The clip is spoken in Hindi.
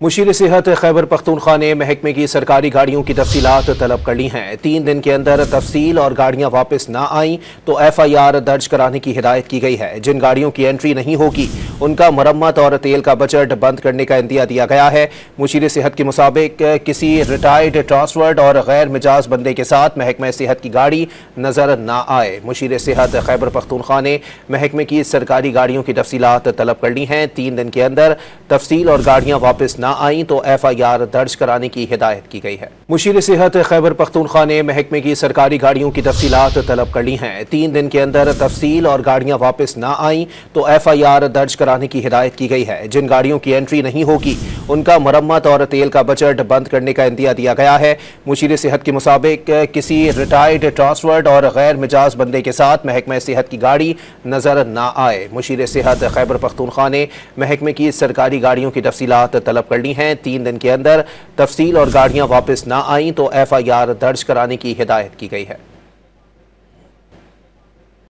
मुशीर सेहत खैबर पख्तूनख्वा ने महकमे की सरकारी गाड़ियों की तफसीलात तलब कर ली हैं। 3 दिन के अंदर तफसील और गाड़ियां वापस ना आईं तो FIR दर्ज कराने की हिदायत की गई है। जिन गाड़ियों की एंट्री नहीं होगी उनका मरम्मत और तेल का बजट बंद करने का इंदिया दिया गया है। मुशीर सेहत के मुताबिक किसी रिटायर्ड, ट्रांसफर्ड और गैर मिजाज बंदे के साथ महकमा सेहत की गाड़ी नजर ना आए। मुशीर सेहत खैबर पख्तूनख्वा ने महकमे की सरकारी गाड़ियों की तफसीलात तलब कर ली हैं। 3 दिन के अंदर तफसील और गाड़ियां वापस ना आई तो FIR दर्ज कराने की हिदायत की गई है। मुशीर सेहत खैबर पख्तूनख्वा ने महकमे की सरकारी गाड़ियों की तफसीलात तलब कर ली हैं। 3 दिन के अंदर तफसील और गाड़ियां वापस ना आई तो FIR दर्ज कराने की हिदायत की गई है। जिन गाड़ियों की एंट्री नहीं होगी उनका मरम्मत और तेल का बजट बंद करने का इंदिया दिया गया है। मुशीर सेहत के मुताबिक किसी रिटायर्ड, ट्रांसफर्ड और गैर मिजाज बंदे के साथ महकमा सेहत की गाड़ी नजर ना आए। मुशीर सेहत खैबर पख्तूनख्वा ने महकमे की सरकारी गाड़ियों की तफसीलात तलब कर ली हैं। 3 दिन के अंदर तफसील और गाड़ियां वापस ना आईं तो FIR दर्ज कराने की हिदायत की गई है।